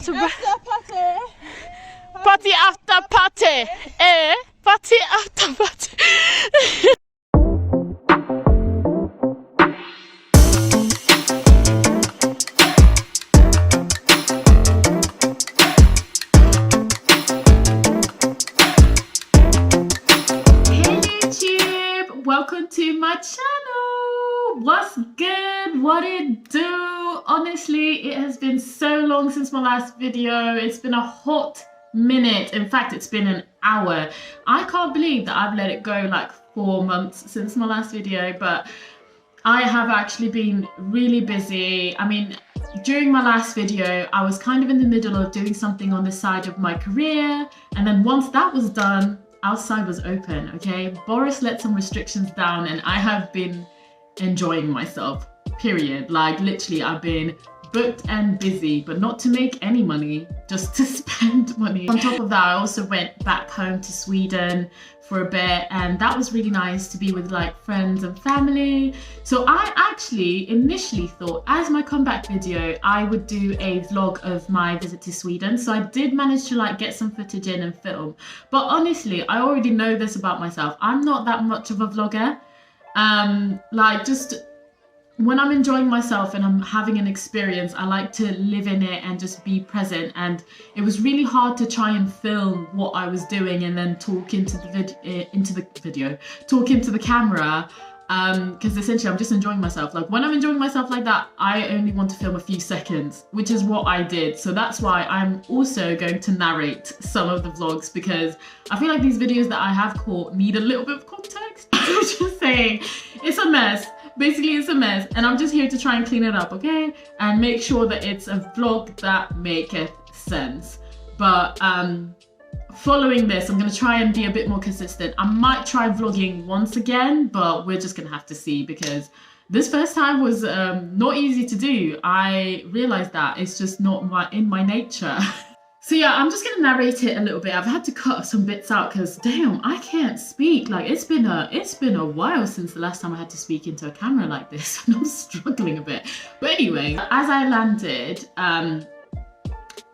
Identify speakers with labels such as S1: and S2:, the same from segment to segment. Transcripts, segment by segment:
S1: Party after party. Party after party. Welcome to my channel. What's good? What it do? Honestly, it has been so long since my last video. It's been a hot minute. In fact, it's been an hour. I can't believe that I've let it go like 4 months since my last video, but I have actually been really busy. I mean, during my last video, I was kind of in the middle of doing something on the side of my career, and then once that was done, outside was open, okay? Boris let some restrictions down and I have been enjoying myself, period. Like literally I've been booked and busy, but not to make any money, just to spend money. On top of that, I also went back home to Sweden for a bit, and that was really nice to be with like friends and family. So I actually initially thought as my comeback video, I would do a vlog of my visit to Sweden. So I did manage to like get some footage in and film. But honestly, I already know this about myself. I'm not that much of a vlogger. Like just when I'm enjoying myself and I'm having an experience, I like to live in it and just be present. And it was really hard to try and film what I was doing and then talk into the camera, because essentially I'm just enjoying myself. Like when I'm enjoying myself like that, I only want to film a few seconds, which is what I did. So that's why I'm also going to narrate some of the vlogs, because I feel like these videos that I have caught need a little bit of context. I'm just saying, it's a mess. Basically, it's a mess, and I'm just here to try and clean it up, okay? And make sure that it's a vlog that maketh sense. But following this, I'm gonna try and be a bit more consistent. I might try vlogging once again, but we're just gonna have to see, because this first time was not easy to do. I realized that it's just not in my nature. So yeah, I'm just gonna narrate it a little bit. I've had to cut some bits out because damn, I can't speak. Like it's been a while since the last time I had to speak into a camera like this, and I'm struggling a bit. But anyway, as I landed,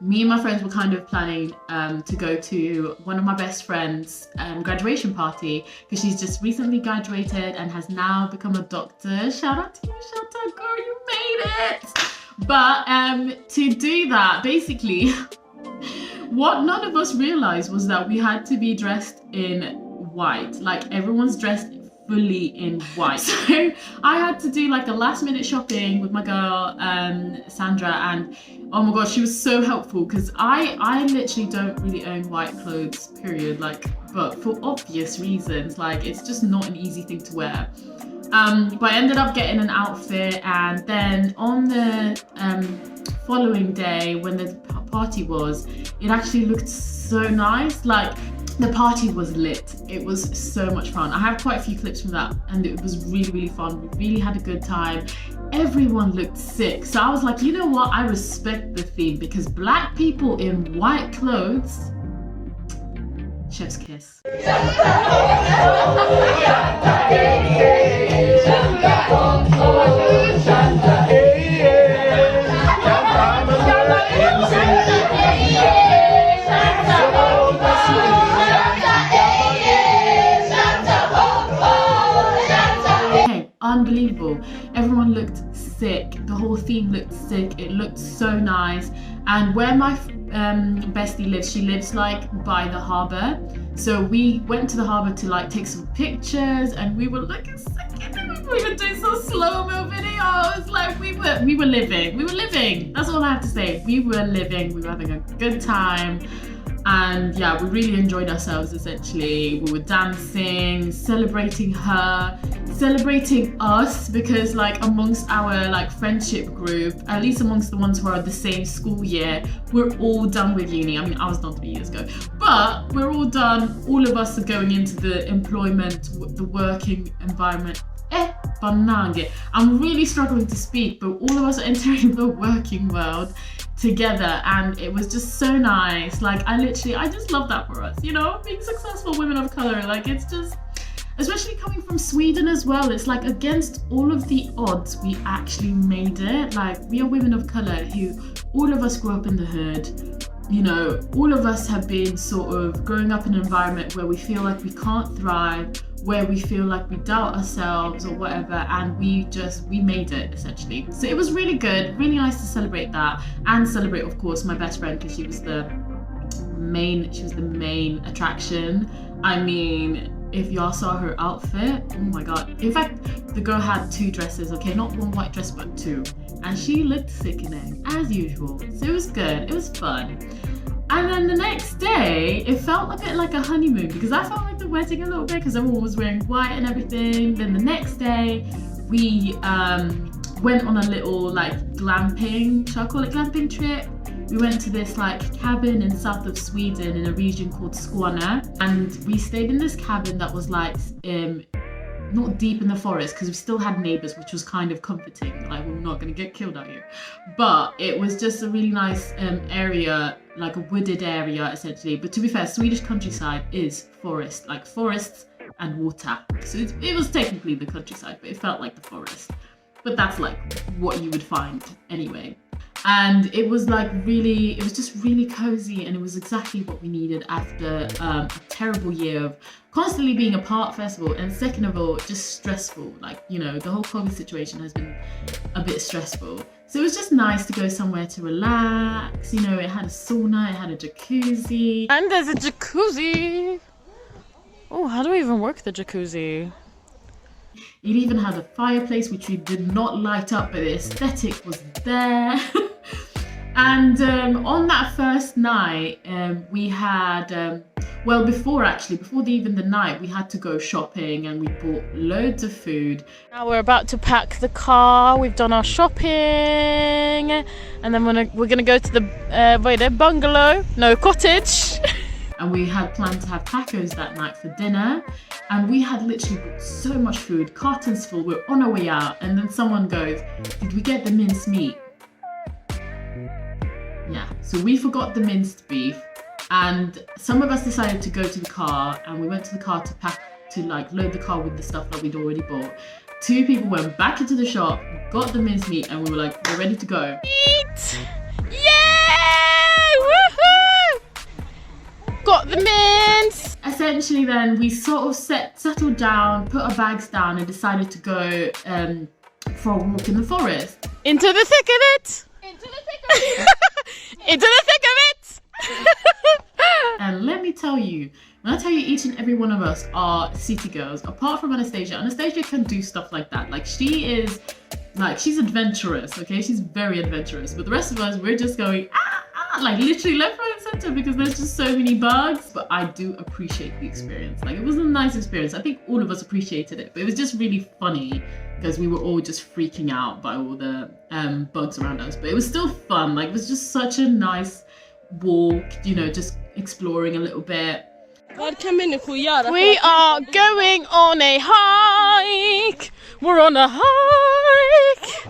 S1: me and my friends were kind of planning to go to one of my best friends' graduation party, because she's just recently graduated and has now become a doctor. Shout out to you, shout out, girl, you made it. But to do that, basically, what none of us realized was that we had to be dressed in white. Like everyone's dressed fully in white. So I had to do like a last minute shopping with my girl Sandra, and oh my gosh, she was so helpful, because I literally don't really own white clothes, period. Like, but for obvious reasons, like it's just not an easy thing to wear. But I ended up getting an outfit, and then on the following day when the party was, it actually looked so nice. Like the party was lit. It was so much fun. I have quite a few clips from that, and it was really, really fun. We really had a good time. Everyone looked sick. So I was like, you know what? I respect the theme, because black people in white clothes, chef's kiss. Unbelievable. Everyone looked sick. The whole theme looked sick. It looked so nice. And where my bestie lives, she lives like by the harbour. So we went to the harbour to like take some pictures, and we were looking sick. We were doing some slow-mo videos. Like we were living. That's all I have to say. We were living. We were having a good time. And yeah, we really enjoyed ourselves essentially. We were dancing, celebrating her, celebrating us, because like amongst our like friendship group, at least amongst the ones who are the same school year, we're all done with uni. I mean, I was done 3 years ago, but we're all done. All of us are going into the employment, the working environment. I'm really struggling to speak, but all of us are entering the working world together, and it was just so nice. Like I just love that for us, you know, being successful women of color. Like it's just, especially coming from Sweden as well. It's like against all of the odds, we actually made it. Like, we are women of color who, all of us grew up in the hood. You know, all of us have been sort of growing up in an environment where we feel like we can't thrive, where we feel like we doubt ourselves or whatever, and we made it essentially. So it was really good, really nice to celebrate that, and celebrate, of course, my best friend, because she was the main attraction. I mean, if y'all saw her outfit, oh my god. In fact, the girl had 2 dresses, okay, not 1 white dress but 2, and she looked sickening as usual. So it was good, it was fun. And then the next day, it felt a bit like a honeymoon, because I felt like the wedding a little bit because everyone was wearing white and everything. Then the next day, we went on a little like glamping, shall I call it glamping trip? We went to this like cabin in south of Sweden in a region called Skåne, and we stayed in this cabin that was like not deep in the forest, because we still had neighbors, which was kind of comforting. Like, we're not going to get killed out here, but it was just a really nice area, like a wooded area essentially. But to be fair, Swedish countryside is forest, like forests and water, so it was technically the countryside, but it felt like the forest. But that's like what you would find anyway. And it was like it was just really cozy, and it was exactly what we needed after a terrible year of constantly being apart, first of all, and second of all, just stressful. Like, you know, the whole COVID situation has been a bit stressful. So it was just nice to go somewhere to relax. You know, it had a sauna, it had a jacuzzi.
S2: And there's a jacuzzi. Oh, how do I even work the jacuzzi?
S1: It even had a fireplace, which we did not light up, but the aesthetic was there. And on that first night, we had, before the night, we had to go shopping, and we bought loads of food.
S2: Now we're about to pack the car. We've done our shopping, and then we're gonna go to the cottage.
S1: And we had planned to have tacos that night for dinner, and we had literally bought so much food, cartons full. We're on our way out, and then someone goes, "Did we get the minced meat?" Yeah, so we forgot the minced beef, and some of us decided to go to the car, and we went to the car to load the car with the stuff that we'd already bought. 2 people went back into the shop, got the minced meat, and we were like, we're ready to go.
S2: Eat! Yay! Woohoo! Got the mince!
S1: Essentially then, we sort of settled down, put our bags down, and decided to go for a walk in the forest.
S2: Into the thick of it! Into the thick of it! Into the thick of it!
S1: And let me tell you, when I tell you each and every one of us are city girls, apart from Anastasia can do stuff like that. Like, she's adventurous, okay? She's very adventurous. But the rest of us, we're just going, like literally left, right, and center, because there's just so many bugs. But I do appreciate the experience. Like, it was a nice experience. I think all of us appreciated it, but it was just really funny because we were all just freaking out by all the bugs around us. But it was still fun. Like, it was just such a nice walk, you know, just exploring a little bit.
S2: We are going on a hike. We're on a hike.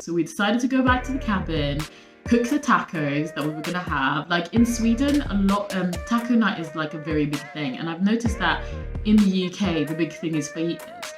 S1: So we decided to go back to the cabin, cook the tacos that we were gonna have. Like, in Sweden, taco night is like a very big thing, and I've noticed that in the UK the big thing is fajitas.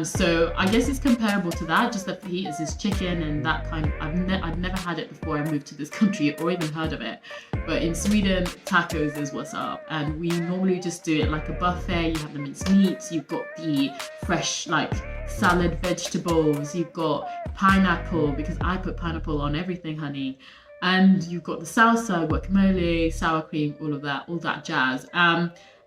S1: So I guess it's comparable to that, just that fajitas is chicken and that kind of. I've never had it before I moved to this country or even heard of it. But in Sweden, tacos is what's up, and we normally just do it like a buffet. You have the minced meats, you've got the fresh like salad vegetables, you've got pineapple, because I put pineapple on everything, honey, and you've got the salsa, guacamole, sour cream, all that jazz.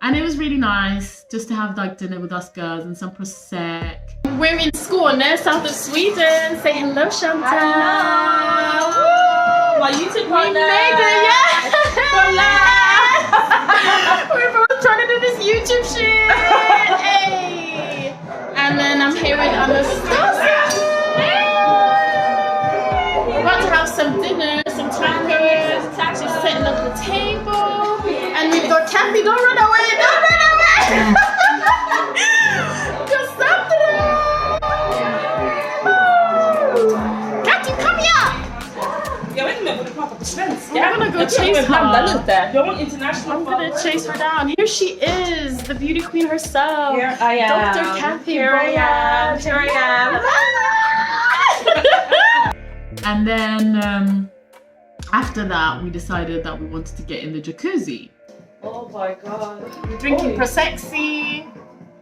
S1: And it was really nice just to have like dinner with us girls and some prosecco. We're in Skåne, south of Sweden. Say hello, Chantal.
S3: Hello.
S1: Woo!
S3: My YouTube partner.
S1: We made it, yeah! We're both trying to do this YouTube shit. Hey! And then I'm here with Anastasia. We're about to have some dinner, some tacos. She's setting up the table. And we've got Kathy. Don't run away! Don't run away! Cassandra! Kathy, kom here!
S3: Jag vet inte om jag borde prata på svenska.
S1: I'm gonna go chase her.
S3: Jag want international.
S1: I'm gonna chase her down. Here she is, the beauty queen herself.
S3: Here I am.
S1: Dr. Kathy.
S3: Here I am. Here I am.
S1: And then after that, we decided that we wanted to get in the jacuzzi.
S3: Oh my god.
S1: We're drinking prosecco.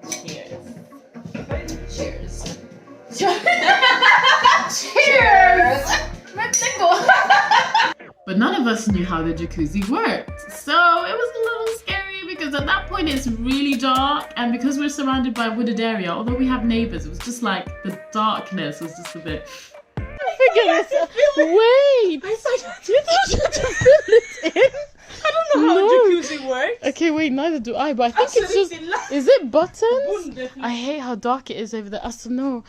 S1: Cheers. Cheers. Cheers. But none of us knew how the jacuzzi worked. So it was a little scary because at that point it's really dark, and because we're surrounded by a wooded area, although we have neighbors, it was just like the darkness was just a bit...
S2: Wait! I thought you had to fill it in.
S3: I don't know how a jacuzzi works.
S2: Okay, wait, neither do I, but I think it's just... Is it buttons? I hate how dark it is over there. No.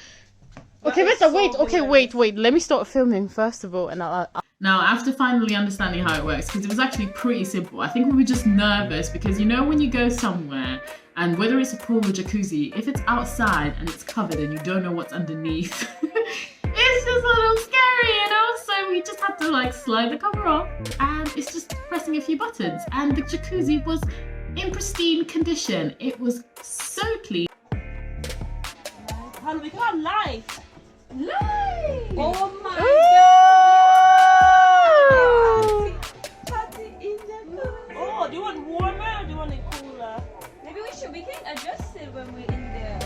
S2: Okay, wait. Let me start filming first of all, and I'll...
S1: Now, after finally understanding how it works, because it was actually pretty simple, I think we were just nervous because you know when you go somewhere, and whether it's a pool or jacuzzi, if it's outside and it's covered and you don't know what's underneath, it's just a little scary, you know? So we just had to like slide the cover off, and it's just pressing a few buttons, and the jacuzzi was in pristine condition. It was so clean.
S3: How do we call life?
S2: Live!
S3: Oh my god! Oh, do you want warmer or do you want it cooler?
S4: Maybe we can adjust it when we're in there.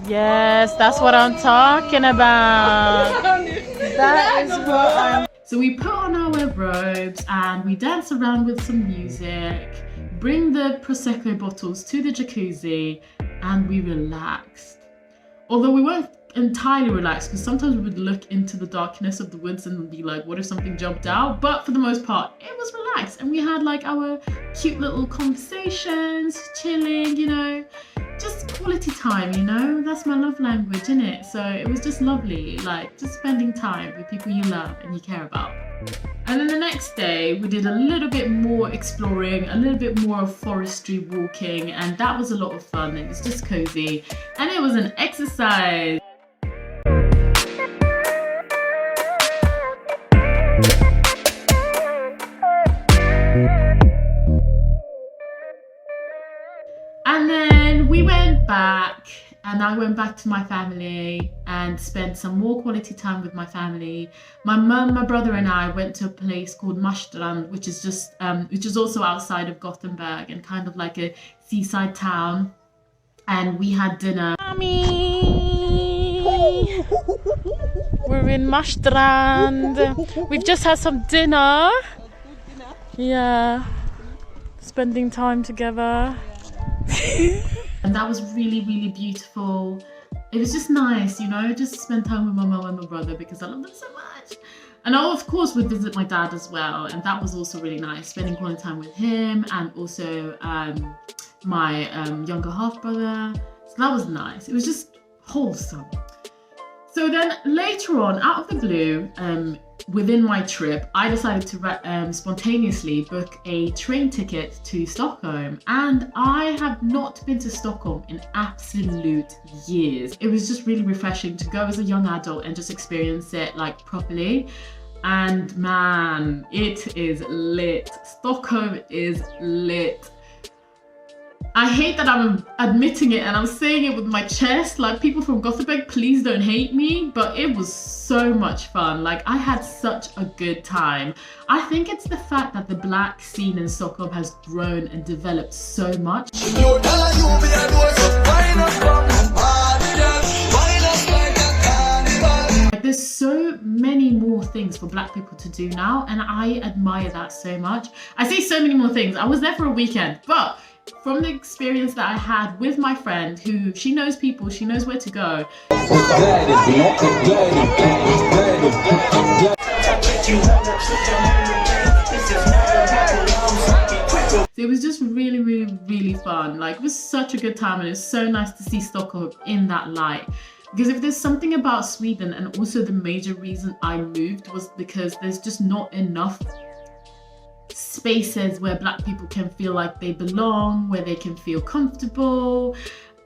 S2: Yes, that's what I'm talking about. That is what I'm...
S1: So we put on our robes and we dance around with some music, bring the Prosecco bottles to the jacuzzi, and we relaxed. Although we weren't entirely relaxed, because sometimes we would look into the darkness of the woods and be like, what if something jumped out? But for the most part, it was relaxed, and we had like our cute little conversations, chilling, you know, just quality time, you know? That's my love language, isn't it? So it was just lovely, like just spending time with people you love and you care about. And then the next day, we did a little bit more exploring, a little bit more forestry walking, and that was a lot of fun. It was just cozy, and it was an exercise. And then we went back, and I went back to my family and spent some more quality time with my family. My mum, my brother and I went to a place called Marstrand, which is just which is also outside of Gothenburg and kind of like a seaside town. And we had dinner.
S2: Mommy! We're in Marstrand. We've just had some dinner. Yeah. Spending time together.
S1: And that was really, really beautiful. It was just nice, you know, just to spend time with my mum and my brother because I love them so much. And I, of course, would visit my dad as well, and that was also really nice, spending quality time with him and also my younger half brother. So that was nice. It was just wholesome. So then later on, out of the blue, within my trip, I decided to spontaneously book a train ticket to Stockholm, and I have not been to Stockholm in absolute years. It was just really refreshing to go as a young adult and just experience it like properly. And man, it is lit. Stockholm is lit. I hate that I'm admitting it and I'm saying it with my chest, like people from Gothenburg, please don't hate me, but it was so much fun. Like I had such a good time. I think it's the fact that the black scene in Stockholm has grown and developed so much. Like, there's so many more things for black people to do now, and I admire that so much. I say so many more things. I was there for a weekend, but from the experience that I had with my friend, who she knows people, she knows where to go. It was just really, really, really fun. Like, it was such a good time, and it was so nice to see Stockholm in that light. Because if there's something about Sweden, and also the major reason I moved was because there's just not enough spaces where black people can feel like they belong, where they can feel comfortable.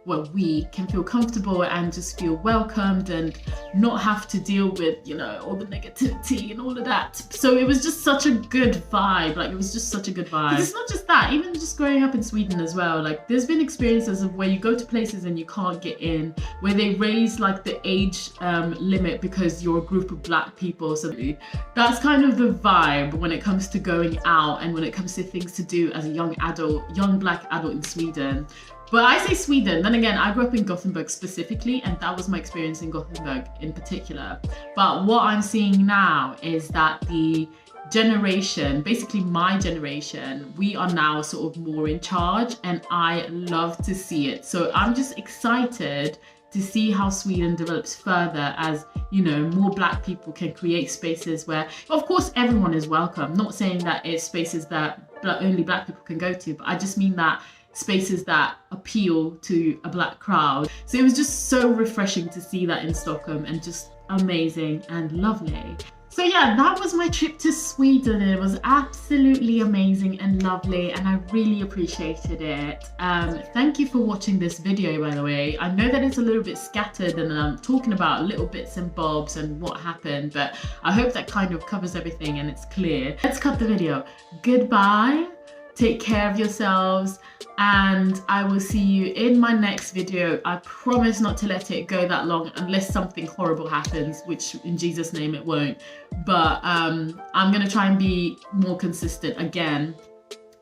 S1: where we can feel comfortable and just feel welcomed and not have to deal with, you know, all the negativity and all of that. So it was just such a good vibe. Like, it was just such a good vibe. It's not just that, even just growing up in Sweden as well, like there's been experiences of where you go to places and you can't get in, where they raise like the age limit because you're a group of black people. So that's kind of the vibe when it comes to going out and when it comes to things to do as a young black adult in Sweden. But I say Sweden, then again, I grew up in Gothenburg specifically, and that was my experience in Gothenburg in particular. But what I'm seeing now is that the generation, basically my generation, we are now sort of more in charge, and I love to see it. So I'm just excited to see how Sweden develops further as, you know, more black people can create spaces where, of course, everyone is welcome. Not saying that it's spaces that only black people can go to, but I just mean that spaces that appeal to a black crowd. So it was just so refreshing to see that in Stockholm, and just amazing and lovely. So yeah, that was my trip to Sweden. It was absolutely amazing and lovely, and I really appreciated it. Thank you for watching this video, by the way. I know that it's a little bit scattered and I'm talking about little bits and bobs and what happened, but I hope that kind of covers everything and it's clear. Let's cut the video. Goodbye. Take care of yourselves, and I will see you in my next video. I promise not to let it go that long unless something horrible happens, which in Jesus' name it won't. But I'm gonna try and be more consistent again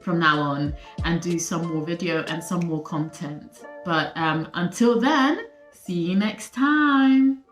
S1: from now on and do some more video and some more content. But until then, see you next time.